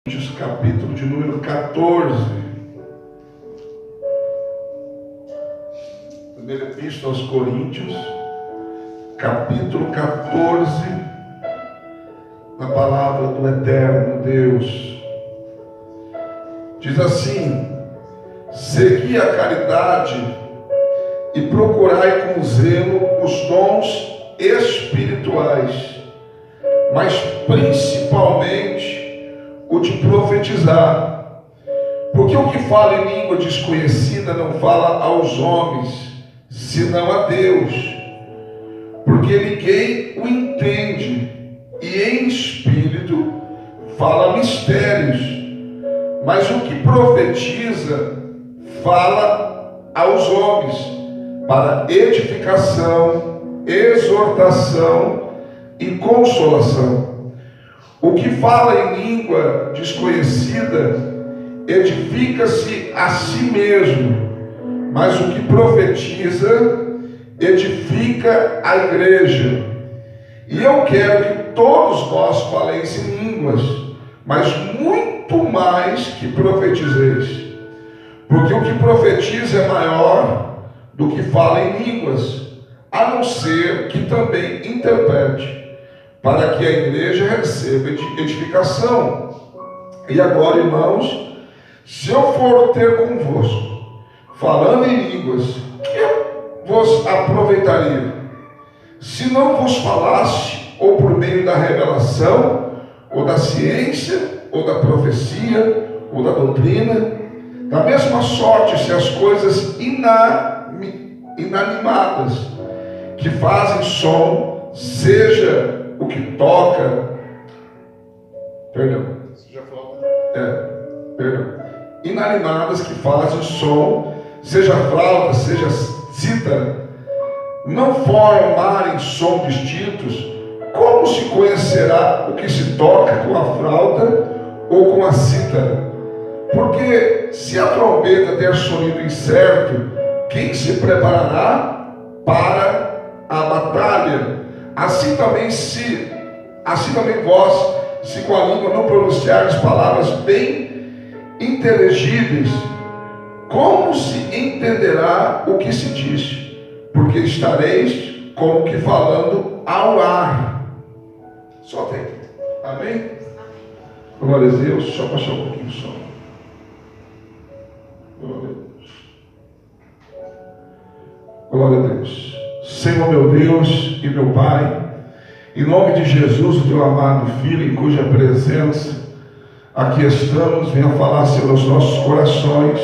Capítulo de número 14. Primeira Epístola aos Coríntios, capítulo 14, na palavra do eterno Deus. Diz assim: segui a caridade e procurai com zelo os dons espirituais, mas principalmente o de profetizar, porque o que fala em língua desconhecida não fala aos homens, senão a Deus, porque ninguém o entende, e em espírito fala mistérios, mas o que profetiza fala aos homens, para edificação, exortação e consolação. O que fala em língua desconhecida edifica-se a si mesmo, mas o que profetiza edifica a igreja. E eu quero que todos vós faleis em línguas, mas muito mais que profetizeis, porque o que profetiza é maior do que fala em línguas, a não ser que também interprete, para que a igreja receba edificação. E agora, irmãos, se eu for ter convosco, falando em línguas, que vos aproveitaria? Se não vos falasse, ou por meio da revelação, ou da ciência, ou da profecia, ou da doutrina, da mesma sorte, se as coisas inanimadas, que fazem som, seja o que toca, você já falou? Inanimadas que fazem som, seja flauta, seja cítara, não formarem som distintos, como se conhecerá o que se toca com a flauta ou com a cítara? Porque se a trombeta der sonido incerto, quem se preparará para a batalha? Assim também vós, se com a língua não pronunciardes palavras bem inteligíveis, como se entenderá o que se diz? Porque estareis como que falando ao ar. Só tem. Amém? Glória a Deus. Só baixar um pouquinho só. Glória a Deus. Glória a Deus. Senhor meu Deus e meu Pai, em nome de Jesus, o teu amado Filho, em cuja presença aqui estamos, venha falar, Senhor, aos nossos corações,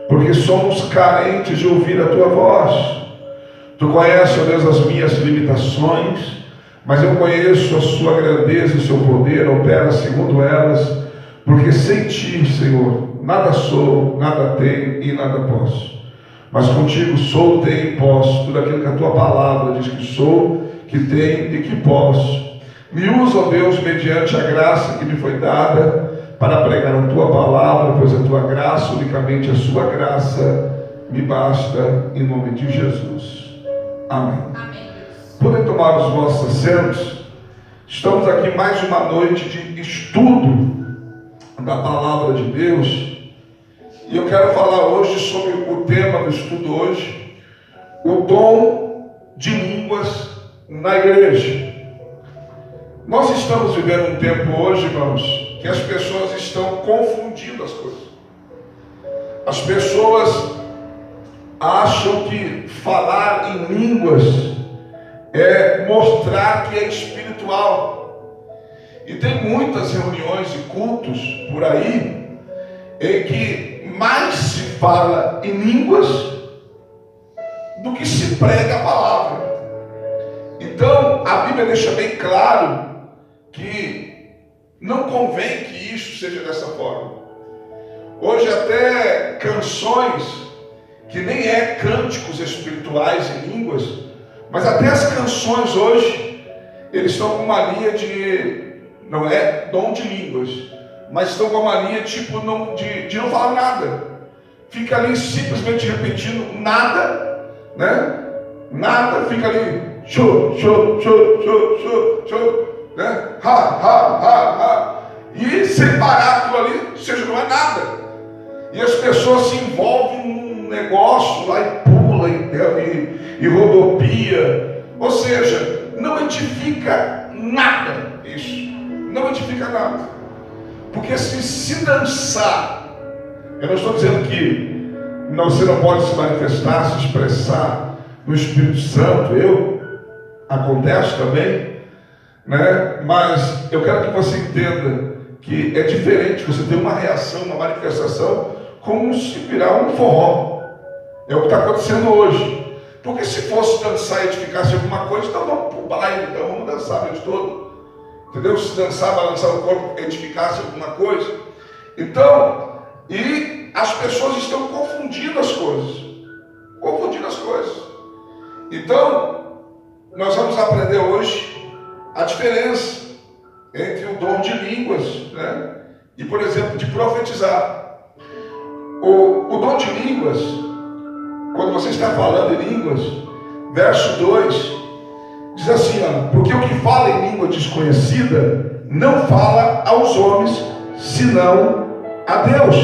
porque somos carentes de ouvir a tua voz. Tu conheces, ó Deus, as minhas limitações, mas eu conheço a sua grandeza e o seu poder, opera segundo elas, porque sem ti, Senhor, nada sou, nada tenho e nada posso. Mas contigo sou, tenho e posso, tudo aquilo que a tua palavra diz que sou, que tenho e que posso. Me usa, ó Deus, mediante a graça que me foi dada para pregar a tua palavra, pois a tua graça, unicamente a sua graça, me basta, em nome de Jesus. Amém. Amém. Podem tomar os vossos assentos. Estamos aqui mais uma noite de estudo da palavra de Deus. E eu quero falar hoje sobre o tema do estudo hoje, o dom de línguas na igreja. Nós estamos vivendo um tempo hoje, irmãos, que as pessoas estão confundindo as coisas. As pessoas acham que falar em línguas é mostrar que é espiritual. E tem muitas reuniões e cultos por aí em que mais se fala em línguas do que se prega a palavra. Então, a Bíblia deixa bem claro que não convém que isso seja dessa forma. Hoje até canções, que nem é cânticos espirituais em línguas, mas até as canções hoje, eles estão com uma linha de, não é dom de línguas, mas estão com uma linha tipo de não falar nada. Fica ali simplesmente repetindo nada, né? Nada, fica ali show, show, show, show, show, show, né? Ha, ha, ha, ha. e separar aquilo ali, ou seja, não é nada. E as pessoas se envolvem num negócio lá e pula e rodopia, ou seja, não edifica nada isso, não edifica nada. Porque se dançar, eu não estou dizendo que você não pode se manifestar, se expressar no Espírito Santo, acontece também, né? Mas eu quero que você entenda que é diferente você ter uma reação, uma manifestação, como se virar um forró. É o que está acontecendo hoje. Porque se fosse dançar e edificasse alguma coisa, então vamos para o baile, então vamos dançar a noite toda. Entendeu? Se dançar, balançar o corpo, edificasse alguma coisa. Então, e as pessoas estão confundindo as coisas. Confundindo as coisas. Então, nós vamos aprender hoje a diferença entre o dom de línguas, né? E, por exemplo, de profetizar. O dom de línguas, quando você está falando em línguas, verso 2, diz assim, ó, porque o que fala em língua desconhecida não fala aos homens, senão a Deus,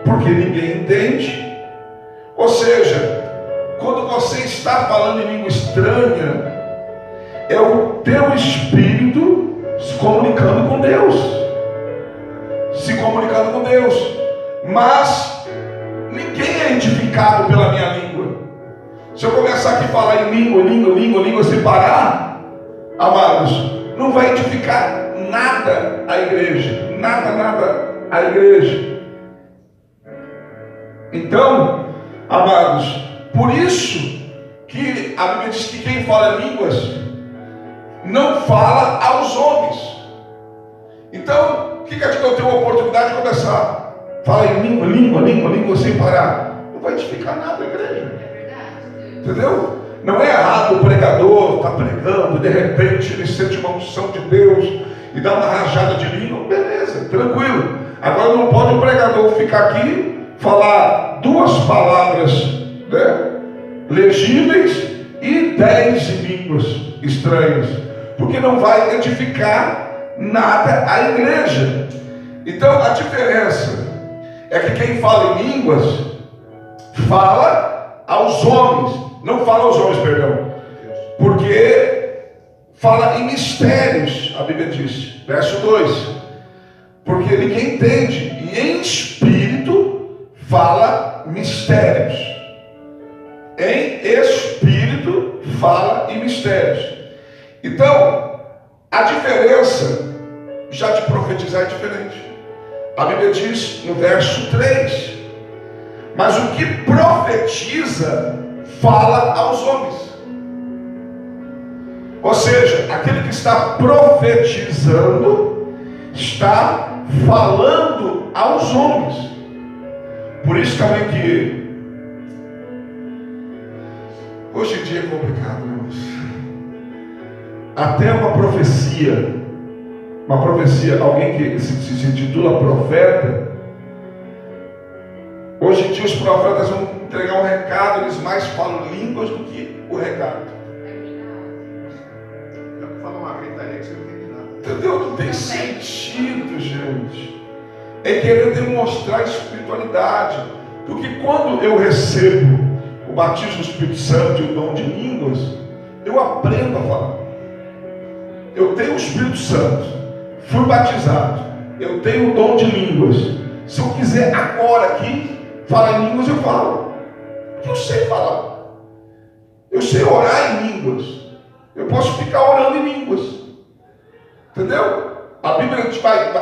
porque ninguém entende. Ou seja, quando você está falando em língua estranha, é o teu espírito se comunicando com Deus. Se comunicando com Deus. Mas ninguém é edificado pela minha língua. Se eu começar aqui a falar em língua sem parar, amados, não vai edificar nada a igreja. Nada a igreja. Então, amados, por isso que a Bíblia diz que quem fala em línguas não fala aos homens. Então, o que adianta eu ter uma oportunidade de começar? Fala em língua sem parar. Não vai edificar nada a igreja. Entendeu? Não é errado o pregador estar pregando, de repente ele sente uma unção de Deus e dá uma rajada de língua, beleza, tranquilo. Agora não pode o pregador ficar aqui, falar 2 palavras, né, legíveis e 10 línguas estranhas, porque não vai edificar nada a igreja. Então a diferença é que quem fala em línguas fala aos homens, não fala aos homens, perdão, porque fala em mistérios, a Bíblia diz, verso 2, porque ninguém entende, e em espírito fala mistérios, em espírito fala em mistérios. Então, a diferença já de profetizar é diferente. A Bíblia diz no verso 3, mas o que profetiza fala aos homens. Ou seja, aquele que está profetizando está falando aos homens. Por isso também que hoje em dia é complicado, irmãos. Até uma profecia, alguém que se intitula profeta, hoje em dia os profetas vão entregar um recado, eles mais falam línguas do que o recado. Fala uma gritaria que você não entende nada. Entendeu? Não tem sentido, gente. É querer demonstrar espiritualidade. Porque quando eu recebo o batismo do Espírito Santo e o dom de línguas, eu aprendo a falar. Eu tenho o Espírito Santo, fui batizado, eu tenho o dom de línguas. Se eu quiser agora aqui falar em línguas, eu falo. Porque eu sei falar. Eu sei orar em línguas. Eu posso ficar orando em línguas. Entendeu? A Bíblia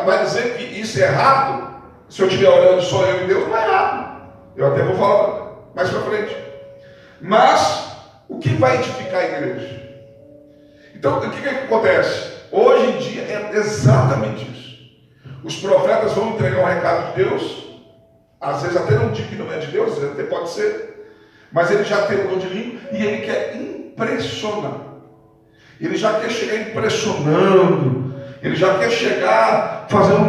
vai dizer que isso é errado. Se eu estiver orando só eu e Deus, não é errado. Eu até vou falar mais para frente. Mas o que vai edificar a igreja? Então, o que acontece? Hoje em dia é exatamente isso. Os profetas vão entregar um recado de Deus. Às vezes até não diz que não é de Deus, às vezes até pode ser. Mas ele já tem o dom de língua e ele quer impressionar. Ele já quer chegar impressionando. Ele já quer chegar fazendo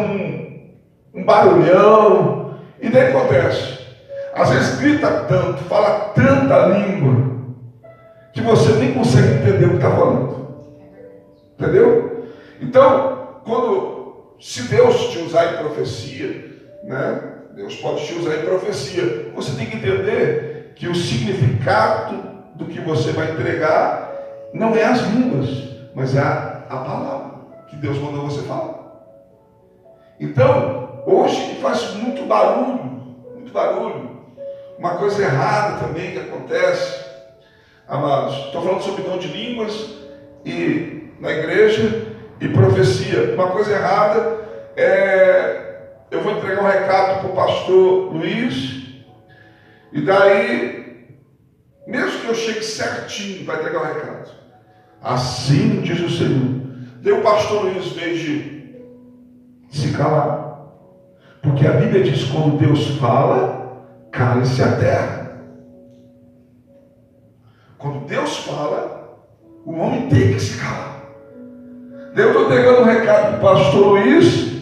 um barulhão. E daí acontece. Às vezes grita tanto, fala tanta língua, que você nem consegue entender o que está falando. Entendeu? Então, quando se Deus te usar em profecia, né? Deus pode te usar em profecia. Você tem que entender que o significado do que você vai entregar não é as línguas, mas é a palavra que Deus mandou você falar. Então, hoje faz muito barulho. Uma coisa errada também que acontece, amados. Estou falando sobre dom de línguas e na igreja e profecia. Uma coisa errada eu vou entregar um recado para o pastor Luiz, e daí, mesmo que eu chegue certinho para entregar o recado, assim diz o Senhor. Daí o pastor Luiz, em vez de se calar, porque a Bíblia diz: quando Deus fala, cale-se a terra. Quando Deus fala, o homem tem que se calar. Daí eu estou entregando um recado para o pastor Luiz,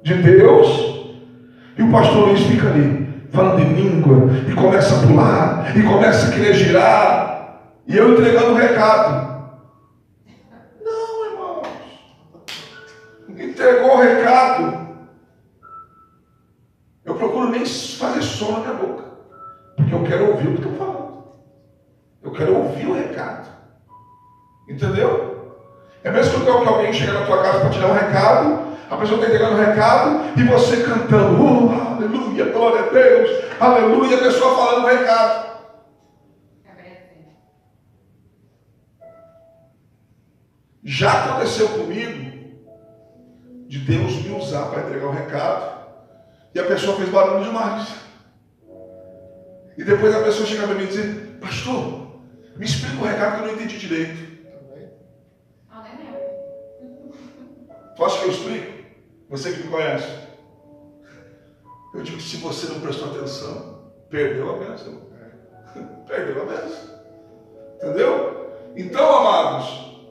de Deus, e o pastor Luiz fica ali, falando em língua, e começa a pular, e começa a querer girar, e eu entregando o recado. Não, irmãos, entregou o recado, eu procuro nem fazer som na minha boca, porque eu quero ouvir o que estou falando, eu quero ouvir o recado, entendeu? É mesmo que alguém chega na tua casa para te dar um recado, a pessoa está entregando o recado, e você cantando, aleluia, glória a Deus, aleluia, a pessoa falando o recado. Já aconteceu comigo, de Deus me usar para entregar o recado, e a pessoa fez barulho demais. E depois a pessoa chega para mim e diz: pastor, me explica o recado que eu não entendi direito. Tu acha que eu explico? Você que me conhece. Eu digo que se você não prestou atenção, perdeu a bênção. Perdeu a bênção. Entendeu? Então, amados,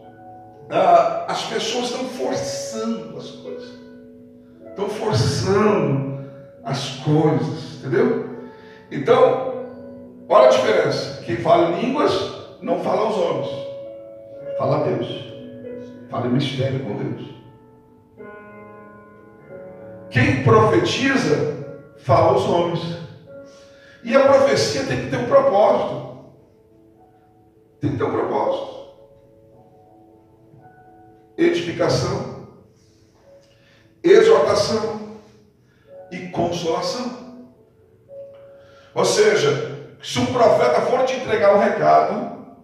as pessoas estão forçando as coisas. Estão forçando as coisas. Entendeu? Então, olha a diferença. Quem fala em línguas não fala aos homens. Fala a Deus. Fala em mistério com Deus. Quem profetiza, fala aos homens. E a profecia tem que ter um propósito. Tem que ter um propósito. Edificação, exortação e consolação. Ou seja, se um profeta for te entregar um recado,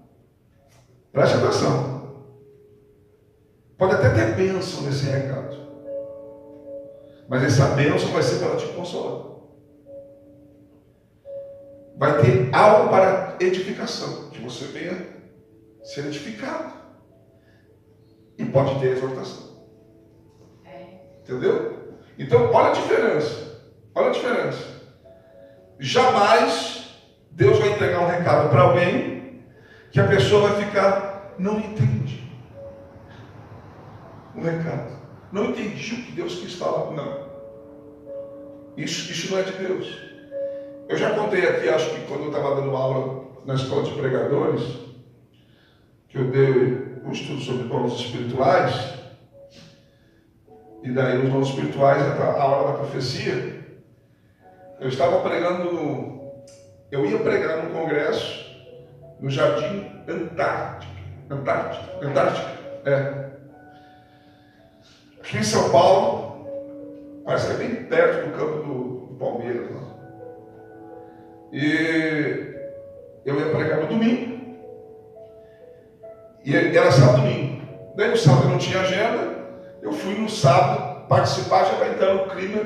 preste atenção. Pode até ter bênção nesse recado, mas essa bênção vai ser para te consolar. Vai ter algo para edificação, que você venha ser edificado. E pode ter exortação. Entendeu? Então, olha a diferença. Olha a diferença. Jamais Deus vai entregar um recado para alguém que a pessoa vai ficar: não entendi o recado. Não entendi o que Deus quis falar. Não. Isso não é de Deus. Eu já contei aqui, acho que quando eu estava dando aula na escola de pregadores, que eu dei um estudo sobre dons espirituais, e daí os dons espirituais, a hora da profecia, eu estava pregando eu ia pregar no congresso, no Jardim Antártica, aqui em São Paulo, parece que é bem perto do campo do Palmeiras, lá. E eu ia pregar no domingo, e era sábado e domingo. Daí no sábado eu não tinha agenda, eu fui no sábado participar, já vai entrar no clima,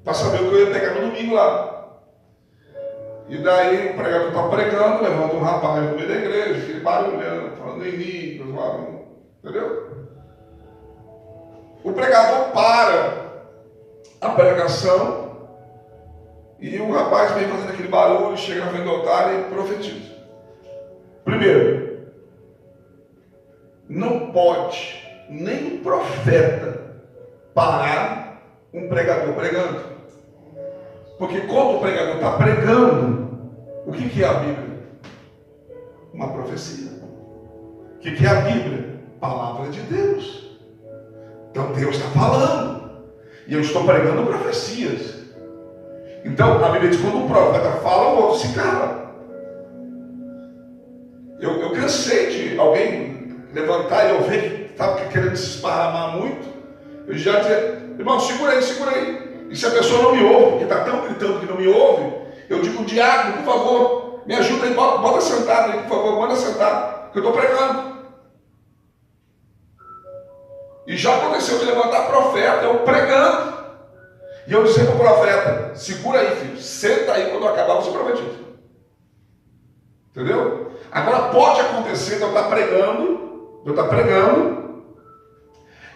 para saber o que eu ia pegar no domingo lá. E daí o pregador estava pregando, levanta um rapaz no meio da igreja, aquele barulhando, falando em línguas, lá, entendeu? O pregador para a pregação e o rapaz vem fazendo aquele barulho, chega na frente do altar e profetiza. Primeiro, não pode nem um profeta parar um pregador pregando. Porque quando o pregador está pregando, o que é a Bíblia? Uma profecia. O que é a Bíblia? Palavra de Deus. Então Deus está falando. E eu estou pregando profecias. Então, a Bíblia diz, quando um profeta fala, o outro se cala. Eu cansei de alguém levantar e eu ver que estava querendo se esparramar muito. Eu já dizia, irmão, segura aí. E se a pessoa não me ouve, porque está tão gritando que não me ouve, eu digo, diácono, por favor, me ajuda aí, bota sentado aí, por favor, manda sentar, que eu estou pregando. E já aconteceu de levantar profeta, eu pregando. E eu disse para o profeta, segura aí, filho, senta aí, quando acabar você profetiza. Entendeu? Agora pode acontecer de eu estar pregando,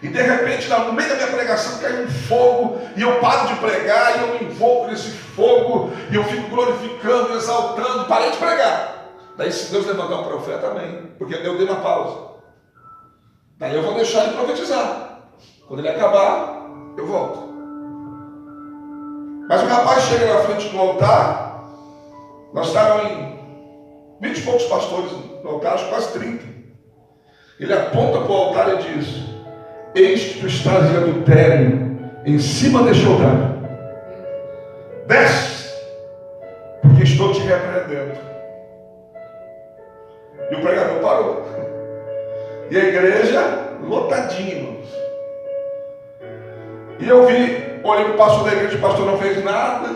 e de repente, no meio da minha pregação, cai um fogo, e eu paro de pregar, e eu me envolvo nesse fogo, e eu fico glorificando, exaltando, parei de pregar. Daí se Deus levantar um profeta, amém, porque eu dei uma pausa. Daí eu vou deixar ele profetizar. Quando ele acabar, eu volto. Mas o rapaz chega na frente do altar, nós estávamos em 20 e poucos pastores no altar, acho quase 30. Ele aponta para o altar e diz, eis que tu estás em adultério em cima deste altar. Desce, porque estou te repreendendo. E o pregador parou. E a igreja lotadinha, irmãos. E eu olhei para o pastor da igreja, o pastor não fez nada.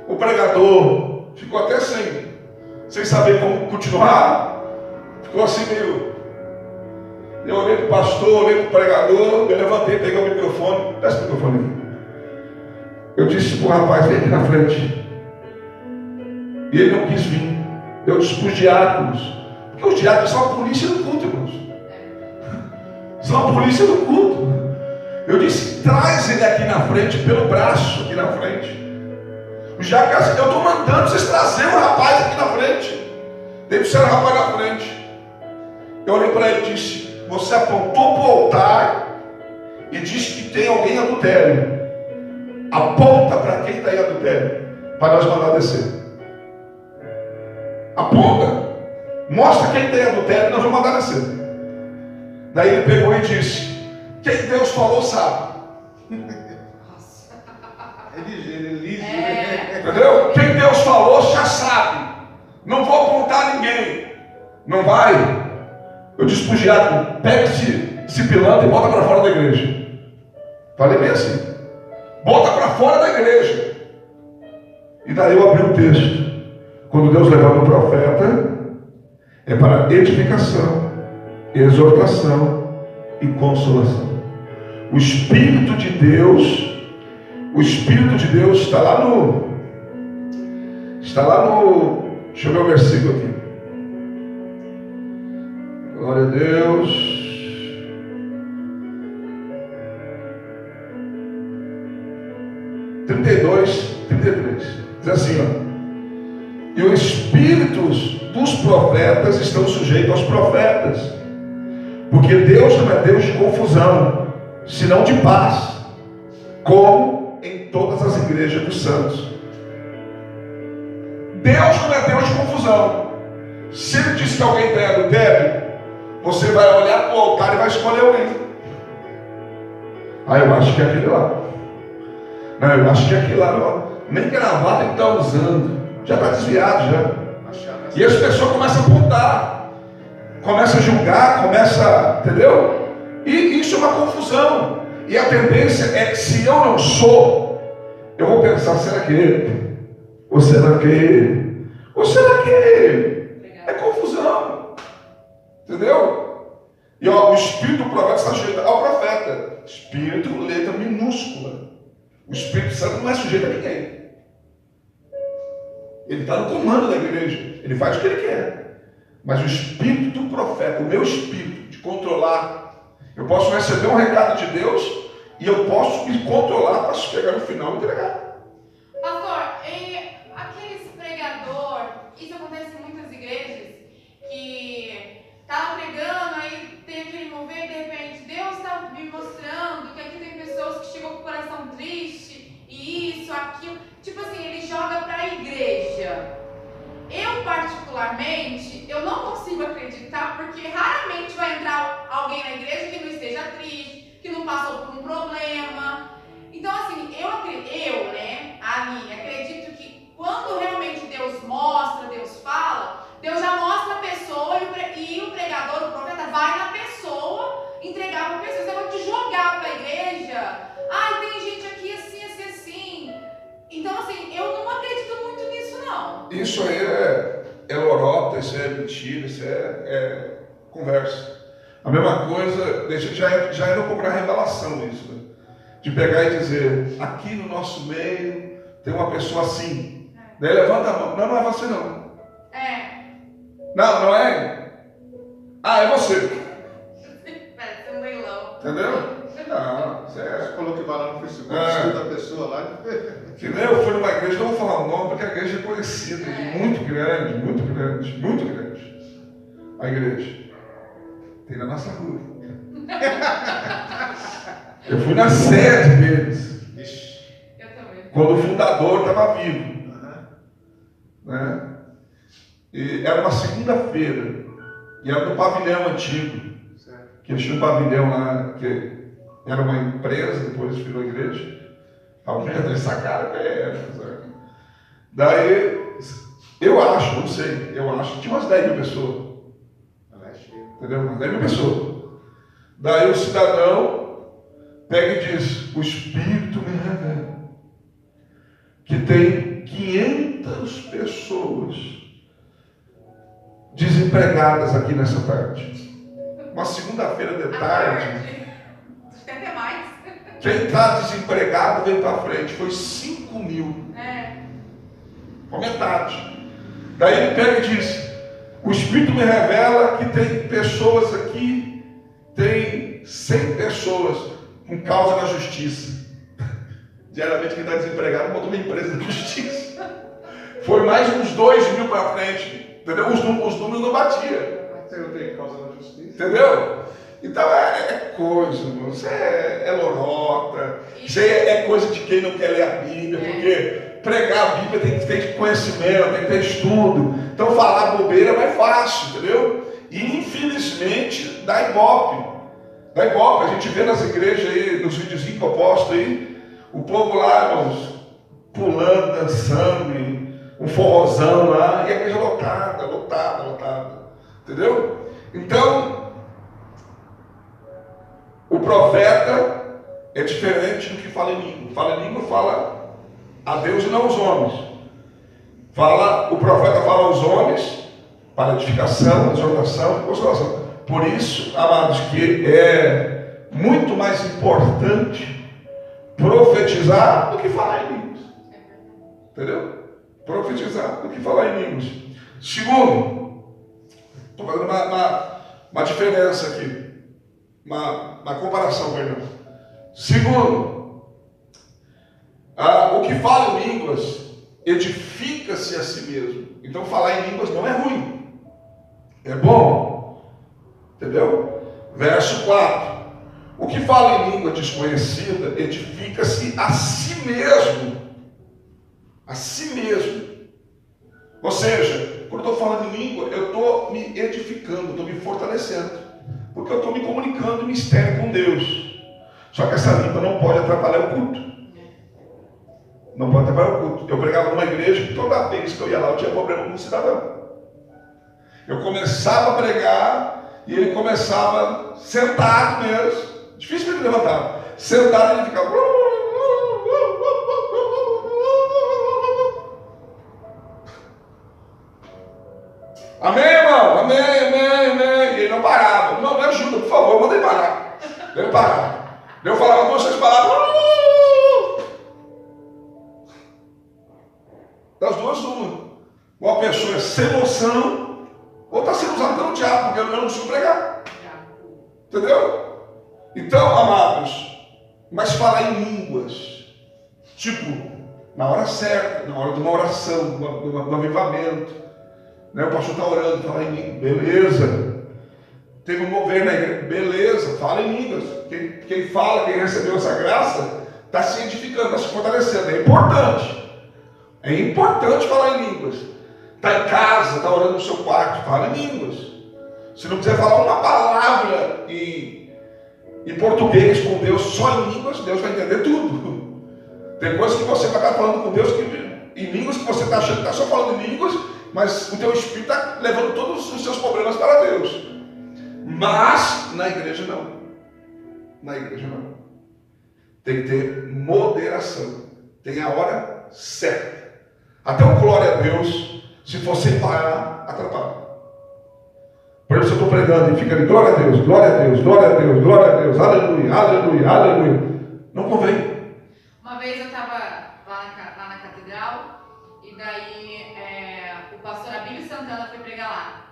O pregador ficou até sem saber como continuar. Ficou assim meio... Eu olhei para o pastor, olhei para o pregador, eu levantei, peguei o microfone. Desce o microfone aqui. Eu disse para o rapaz, vem aqui na frente. E ele não quis vir. Eu disse para os diáconos, porque os diáconos são a polícia do culto, irmãos. São a polícia do culto. Eu disse, traz ele aqui na frente, pelo braço aqui na frente. Os diáconos, eu estou mandando vocês trazerem o rapaz aqui na frente. Deixaram o rapaz na frente. Eu olhei para ele e disse, você apontou para o altar e disse que tem alguém em adultério. Aponta para quem está em adultério, para nós mandar descer. Aponta, mostra quem tem adultério, nós vamos mandar descer. Daí ele pegou e disse, quem Deus falou sabe. Entendeu? Quem Deus falou já sabe. Não vou apontar ninguém. Não vai. Eu disse para o diácono, pega esse pilantra e bota para fora da igreja. Falei bem assim. Bota para fora da igreja. E daí eu abri o texto. Quando Deus levanta o profeta, é para edificação, exortação e consolação. O Espírito de Deus está lá no... Deixa eu ver o versículo aqui. Glória a Deus. (32, 33). Diz assim, ó. E os espíritos dos profetas estão sujeitos aos profetas. Porque Deus não é Deus de confusão, senão de paz, como em todas as igrejas dos santos. Deus não é Deus de confusão. Se Ele diz que alguém tem adultério, você vai olhar para o altar e vai escolher alguém. Eu acho que é aquele lá. Não, eu acho que é aquele lá. Não. Nem gravata ele está usando. Já está desviado já. E as pessoas começam a apontar, começam a julgar, entendeu? E isso é uma confusão. E a tendência é que se eu não sou, eu vou pensar, será que ele? Ou será que ele? Ou será que ele? É confusão. Entendeu? E ó, o espírito do profeta está sujeito ao profeta. Espírito, letra minúscula. O Espírito Santo não é sujeito a ninguém. Ele está no comando da igreja. Ele faz o que ele quer. Mas o espírito do profeta, o meu espírito de controlar, eu posso receber um recado de Deus e eu posso me controlar para chegar no final e entregar. Pastor, aqueles pregadores, isso acontece em muitas igrejas, que estavam pregando, aí tem aquele mover e de repente Deus está me mostrando que aqui tem pessoas que chegam com o coração triste, e isso, aquilo, tipo assim, ele joga para a igreja. Eu particularmente, eu não consigo acreditar, porque raramente vai entrar alguém na igreja que não esteja triste, que não passou por um problema. Isso aí é lorota, isso é mentira, isso é conversa. A mesma coisa, já é um pouco na revelação isso, né? De pegar e dizer, aqui no nosso meio tem uma pessoa assim. Daí levanta a mão. Não, não é você não. Não, não é? Ah, é você. Parece um leilão. Entendeu? Não, Você falou que vai lá no Facebook, É. escuta a pessoa lá. Que nem eu fui numa igreja, não vou falar o nome, porque a igreja é conhecida, muito grande, muito grande, muito grande. A igreja. Tem na nossa rua. Eu fui na sede deles. Ixi. Eu também. Quando o fundador estava vivo. Aham. Né? E era uma segunda-feira. E era no pavilhão antigo. Certo. Que eles tinham um pavilhão lá, que era uma empresa, depois virou igreja. Alguém deve sacar que era. Sabe? Daí, eu acho, não sei, eu acho que tinha umas 10 mil pessoas. Ela é cheia. Entendeu? Umas 10 mil pessoas. Daí o cidadão pega e diz, o Espírito me revela que tem 500 pessoas desempregadas aqui nessa tarde. Uma segunda-feira de tarde. Tem até mais. Quem está desempregado veio para frente. Foi 5 mil. Com metade. Daí ele pega e diz, o Espírito me revela que tem pessoas aqui, tem 100 pessoas com causa na justiça. Geralmente quem está desempregado botou uma empresa na justiça. Foi mais uns 2 mil para frente. Entendeu? Os números não batiam. Você não tem causa na justiça? Entendeu? Então é coisa, irmão. Isso é lorota. Isso aí é coisa de quem não quer ler a Bíblia. Porque pregar a Bíblia tem que ter conhecimento, tem que ter estudo. Então falar bobeira é mais fácil, entendeu? E infelizmente dá ibope. Dá ibope. A gente vê nas igrejas aí, nos videozinhos que eu posto aí, o povo lá, irmãos, pulando, dançando, um forrozão lá, e a igreja lotada, lotada, lotada. Entendeu? Então, o profeta é diferente do que fala em língua. Fala em língua, fala a Deus e não aos homens. O profeta fala aos homens para edificação, exortação e consolação. Por isso, amados, que é muito mais importante profetizar do que falar em línguas. Entendeu? Profetizar do que falar em línguas. Segundo, estou fazendo uma diferença aqui. Uma comparação, perdão. Segundo, o que fala em línguas edifica-se a si mesmo. Então falar em línguas não é ruim. É bom. Entendeu? Verso 4. O que fala em língua desconhecida edifica-se a si mesmo. A si mesmo. Ou seja, quando eu estou falando em língua, eu estou me edificando, estou me fortalecendo. Porque eu estou me comunicando em mistério com Deus. Só que essa língua não pode atrapalhar o culto. Não pode atrapalhar o culto. Eu pregava numa igreja que toda vez que eu ia lá eu tinha problema com um cidadão. Eu começava a pregar e ele começava sentado mesmo. Difícil para ele levantar. Sentado ele ficava. Amém, irmão? Amém, amém, amém. E ele não parava. Não, me ajuda, por favor, manda ele parar. Ele parava. Eu falava duas, três palavras. Das duas, uma pessoa é sem noção, ou está sendo usada pelo diabo, porque eu não consigo pregar. Entendeu? Então, amados, mas falar em línguas, tipo, na hora certa, na hora de uma oração, de um avivamento, né? O pastor está orando, fala em línguas, beleza. Teve um mover na igreja, beleza, fala em línguas. Quem fala, quem recebeu essa graça, está se edificando, está se fortalecendo. É importante. É importante falar em línguas. Está em casa, está orando no seu quarto, fala em línguas. Se não quiser falar uma palavra em português com Deus, só em línguas, Deus vai entender tudo. Tem coisas que você vai estar falando com Deus em línguas que você está achando que está só falando em línguas, mas o teu espírito está levando todos os seus problemas para Deus. Mas na igreja não. Na igreja não. Tem que ter moderação. Tem a hora certa. Até o glória a Deus Se for sem parar, atrapalha. Por exemplo, se eu estou pregando e fica ali, glória a Deus, glória a Deus, glória a Deus, glória a Deus, aleluia, aleluia, aleluia. Não convém. Uma vez eu estava lá na catedral, e daí o pastor Abílio Santana foi pregar lá.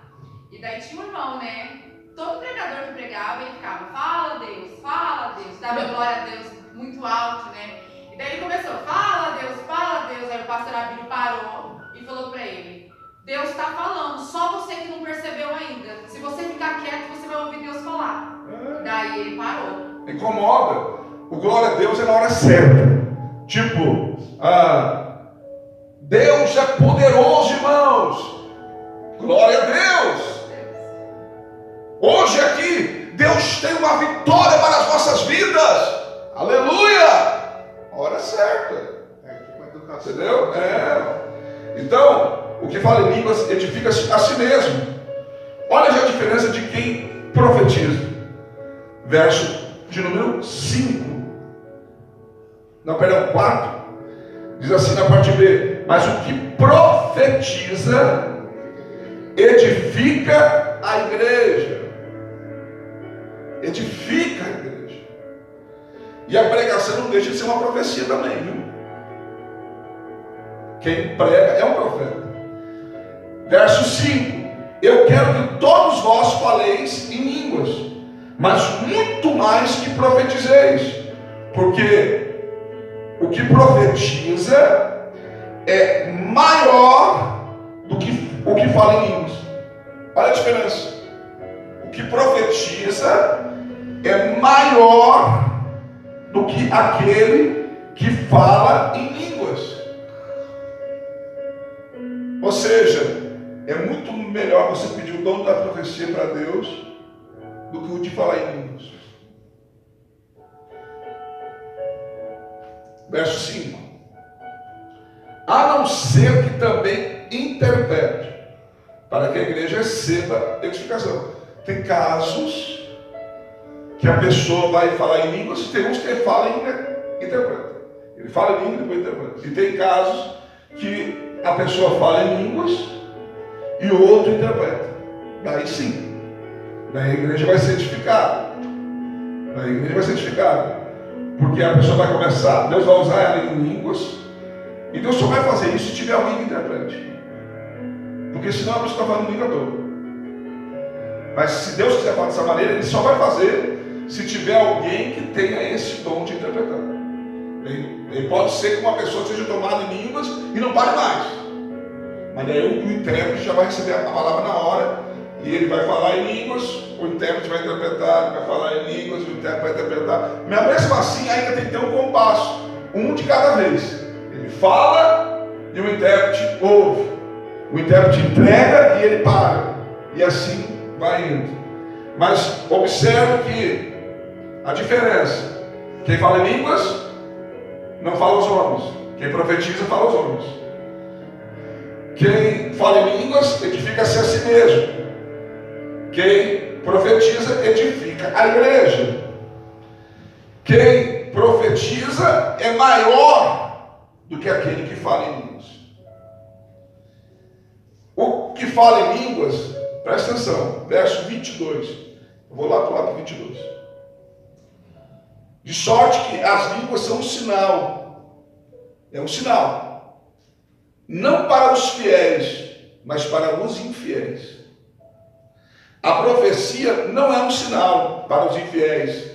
E daí tinha um irmão, né? Todo pregador que pregava, ele ficava, fala Deus, dava glória a Deus muito alto, né? E daí ele começou, fala Deus, aí o pastor Abílio parou e falou para ele, Deus está falando, só você que não percebeu ainda. Se você ficar quieto, você vai ouvir Deus falar. Daí ele parou. Incomoda. O glória a Deus é na hora certa. Tipo, Deus é poderoso, irmãos. Glória a Deus. Hoje aqui, Deus tem uma vitória para as nossas vidas. Aleluia. A hora certa. Entendeu? Então, o que fala em línguas edifica a si mesmo. Olha já a diferença de quem profetiza. Verso de número 5. Não, perdão, 4. Diz assim na parte B. Mas o que profetiza edifica a igreja. Edifica a igreja. E a pregação não deixa de ser uma profecia também, viu? Quem prega é um profeta. Verso 5. Eu quero que todos vós faleis em línguas, mas muito mais que profetizeis, porque o que profetiza é maior do que o que fala em línguas. Olha a diferença. O que profetiza é maior do que aquele que fala em línguas. Ou seja, é muito melhor você pedir o dom da profecia para Deus do que o de falar em línguas. Verso 5. A não ser que também interprete, para que a igreja receba edificação. Tem casos que a pessoa vai falar em línguas, tem uns que fala e interpreta. Ele fala em língua e depois interpreta. E tem casos que a pessoa fala em línguas e o outro interpreta. Daí sim, daí a igreja vai ser edificada. Daí a igreja vai ser edificada. Porque a pessoa vai começar, Deus vai usar ela em línguas, e Deus só vai fazer isso se tiver alguém que interprete. Porque senão a pessoa está falando língua toda. Mas se Deus quiser falar dessa maneira, Ele só vai fazer se tiver alguém que tenha esse dom de interpretar. Ele pode ser que uma pessoa seja tomada em línguas e não pare mais. Mas daí o intérprete já vai receber a palavra na hora, e ele vai falar em línguas, o intérprete vai interpretar, ele vai falar em línguas, o intérprete vai interpretar. Mas mesmo assim ainda tem que ter um compasso, um de cada vez. Ele fala e o intérprete ouve. O intérprete entrega e ele para. E assim vai indo. Mas observe que a diferença: quem fala em línguas não fala aos homens, quem profetiza fala aos homens. Quem fala em línguas edifica-se a si mesmo. Quem profetiza edifica a igreja. Quem profetiza é maior do que aquele que fala em línguas. O que fala em línguas, presta atenção, verso 22. Eu vou lá para o 22. De sorte que as línguas são um sinal. É um sinal. Não para os fiéis, mas para os infiéis. A profecia não é um sinal para os infiéis,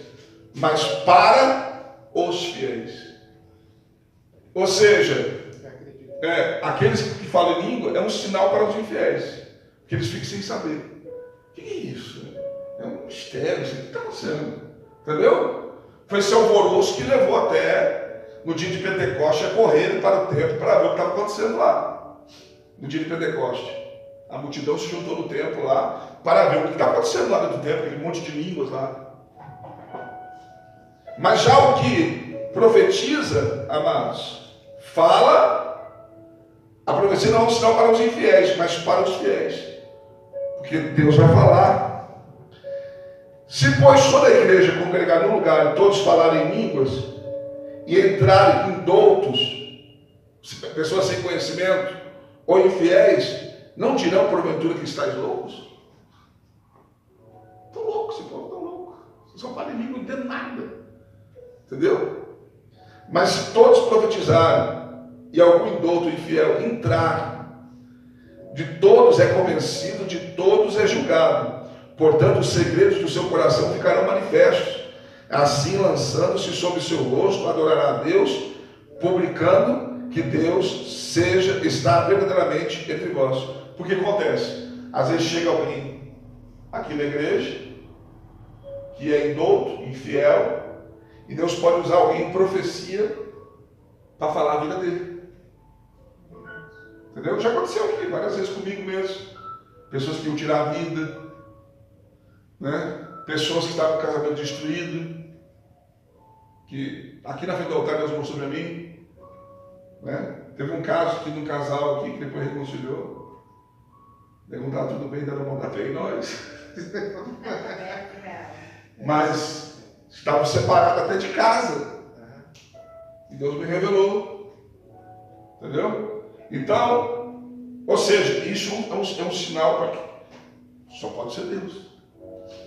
mas para os fiéis. Ou seja, aqueles que falam em língua é um sinal para os infiéis, que eles ficam sem saber. O que é isso? É um mistério, o que está acontecendo? Entendeu? Foi esse alvoroço que levou até, no dia de Pentecoste, a correrem para o templo para ver o que estava acontecendo lá. No dia de Pentecoste. A multidão se juntou no templo lá para ver o que está acontecendo lá dentro do templo, aquele monte de línguas lá. Mas já o que profetiza, amados, fala, a profecia não é um sinal para os infiéis, mas para os fiéis. Porque Deus vai falar. Se, pois, toda a igreja congregar num lugar e todos falarem línguas e entrarem em doutos, pessoas sem conhecimento ou infiéis, Não dirão porventura que estáis loucos? Estão loucos, esse povo estão loucos. Vocês só falam em língua, não entendem nada. Entendeu? Mas se todos profetizarem e algum indouto infiel entrar, de todos é convencido, de todos é julgado. Portanto, os segredos do seu coração ficarão manifestos. Assim, lançando-se sobre o seu rosto, adorará a Deus, publicando que Deus está verdadeiramente entre vós. Porque acontece? Às vezes chega alguém aqui na igreja que é indouto, infiel, e Deus pode usar alguém em profecia para falar a vida dele. Entendeu? Já aconteceu aqui várias vezes comigo mesmo. Pessoas que iam tirar a vida, né? Pessoas que estavam com o casamento destruído, que aqui na frente do altar Deus mostrou para mim, né? Teve um caso aqui de um casal aqui que depois reconciliou. Perguntar tudo bem, deram uma da fé em nós. Mas estavam separados até de casa. E Deus me revelou. Entendeu? Então, ou seja, isso é um sinal para que só pode ser Deus.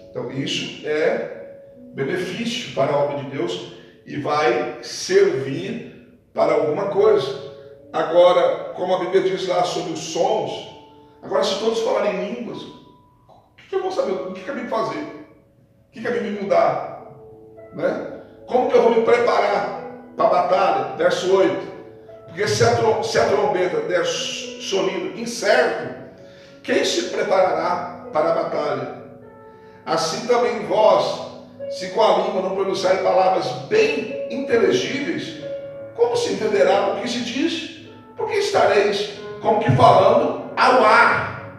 Então, isso é benefício para a obra de Deus e vai servir para alguma coisa. Agora, como a Bíblia diz lá sobre os sons, agora se todos falarem em línguas, o que eu vou saber? O que a Bíblia fazer? O que a Bíblia mudar? Né? Como que eu vou me preparar para a batalha? Verso 8. Porque se a trombeta der sonido incerto, quem se preparará para a batalha? Assim também vós, se com a língua não pronunciarem palavras bem inteligíveis, como se entenderá o que se diz? Porque estareis como que falando ao ar.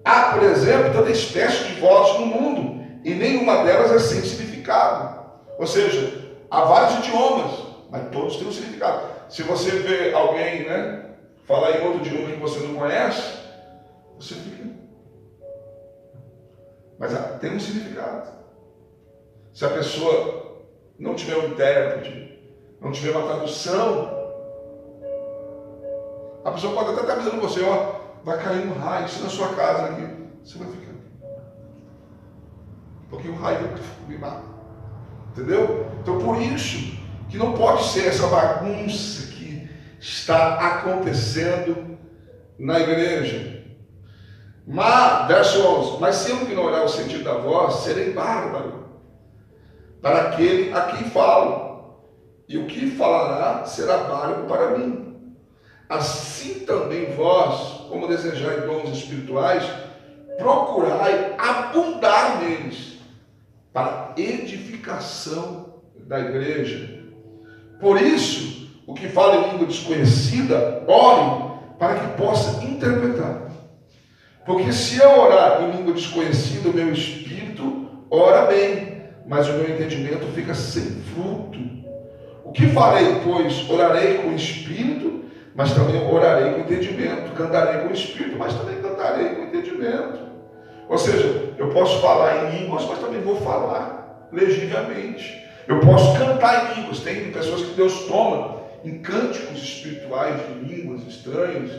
Há, por exemplo, tanta espécie de vozes no mundo, e nenhuma delas é sem significado. Ou seja, há vários idiomas, mas todos têm um significado. Se você vê alguém, né, falar em outro idioma que você não conhece, você fica... Mas tem um significado. Se a pessoa não tiver um intérprete, não tiver uma tradução, a pessoa pode até estar avisando você, ó, vai cair um raio na sua casa aqui. Você vai ficar. Porque o raio me mata. Entendeu? Então por isso que não pode ser essa bagunça que está acontecendo na igreja. Mas, verso 11, mas se eu ignorar o sentido da voz, serei bárbaro para aquele a quem falo, e o que falará será bárbaro para mim. Assim também vós, como desejais dons espirituais, procurai abundar neles, para edificação da igreja. Por isso, o que fala em língua desconhecida, ore para que possa interpretar. Porque se eu orar em língua desconhecida, o meu espírito ora bem, mas o meu entendimento fica sem fruto. O que farei, pois? Orarei com o espírito, mas também orarei com entendimento. Cantarei com o espírito, mas também cantarei com entendimento. Ou seja, eu posso falar em línguas, mas também vou falar legivelmente. Eu posso cantar em línguas. Tem pessoas que Deus toma em cânticos espirituais de línguas estranhas,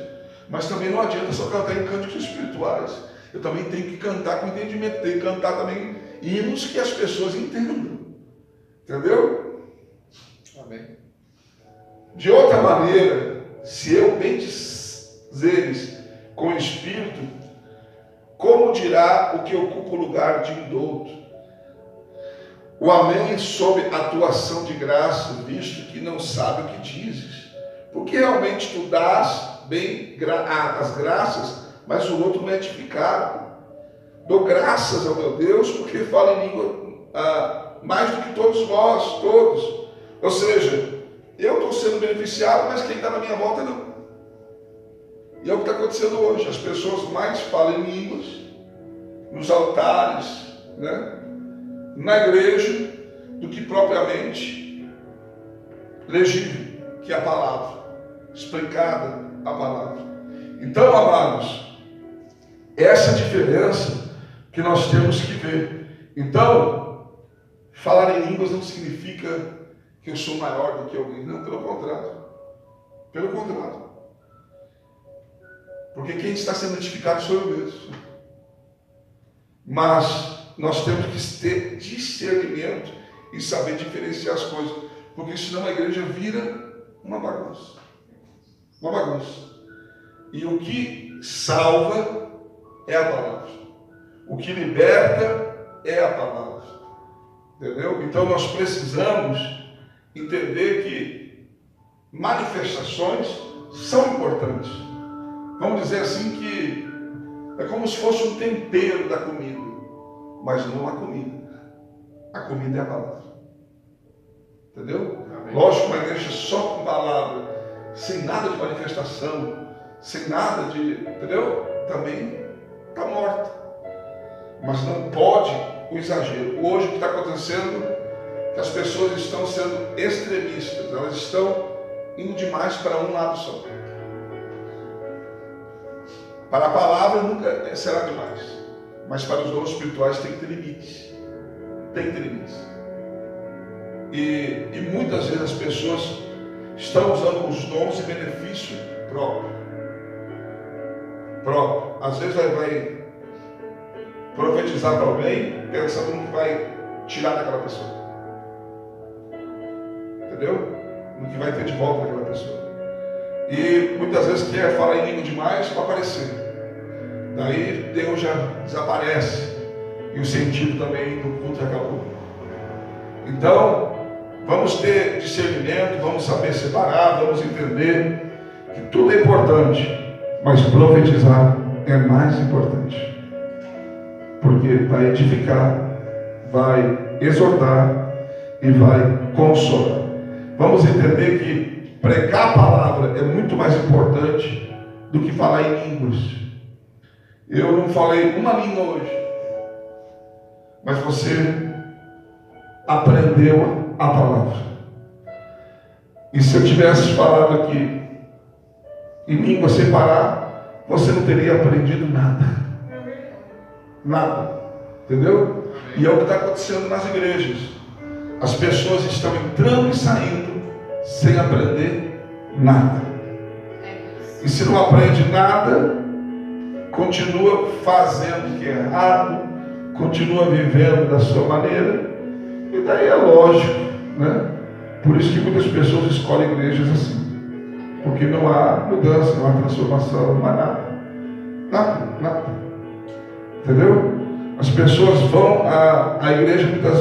mas também não adianta só cantar em cânticos espirituais. Eu também tenho que cantar com entendimento, tenho que cantar também hinos que as pessoas entendam. Entendeu? Amém. De outra maneira, se eu bendizeres com o espírito, como dirá o que ocupa o lugar de indouto? O amém sob atuação de graça, visto que não sabe o que dizes. Porque realmente tu dás bem as graças, mas o outro não é edificado. Dou graças ao meu Deus, porque falo em língua mais do que todos vós, todos. Ou seja, eu estou sendo beneficiado, mas quem está na minha volta não. E é o que está acontecendo hoje. As pessoas mais falam em línguas, nos altares, né, na igreja, do que propriamente legível, que é a palavra, explicada a palavra. Então, amados, essa diferença que nós temos que ver. Então, falar em línguas não significa que eu sou maior do que alguém. Não, pelo contrário. Pelo contrário. Porque quem está sendo edificado sou eu mesmo. Mas nós temos que ter discernimento e saber diferenciar as coisas. Porque senão a igreja vira uma bagunça. Uma bagunça. E o que salva é a palavra. O que liberta é a palavra. Entendeu? Então nós precisamos entender que manifestações são importantes. Vamos dizer assim que é como se fosse um tempero da comida, mas não a comida. A comida é a palavra. Entendeu? Amém. Lógico, uma igreja só com palavra, sem nada de manifestação, sem nada de... Entendeu? Também está morta. Mas não pode o exagero. Hoje o que está acontecendo é que as pessoas estão sendo extremistas. Elas estão indo demais para um lado só. Para a palavra nunca será demais. Mas para os dons espirituais tem que ter limites. Tem que ter limites. E muitas vezes as pessoas estão usando os dons em benefício próprio. Às vezes vai profetizar para alguém pensando no que vai tirar daquela pessoa. Entendeu? No que vai ter de volta daquela pessoa. E muitas vezes quer falar em língua demais para aparecer. Daí Deus já desaparece. E o sentido também do culto acabou. Então, vamos ter discernimento, vamos saber separar, vamos entender que tudo é importante, mas profetizar é mais importante. Porque vai edificar, vai exortar e vai consolar. Vamos entender que pregar a palavra é muito mais importante do que falar em línguas. Eu não falei uma língua hoje, mas você aprendeu a palavra. E se eu tivesse falado aqui em língua sem parar, você não teria aprendido nada. Nada. Entendeu? E é o que está acontecendo nas igrejas. As pessoas estão entrando e saindo sem aprender nada. E se não aprende nada, continua fazendo o que é errado, continua vivendo da sua maneira, e daí é lógico, né? Por isso que muitas pessoas escolhem igrejas assim, porque não há mudança, não há transformação, não há nada. Entendeu? As pessoas vão à igreja muitas vezes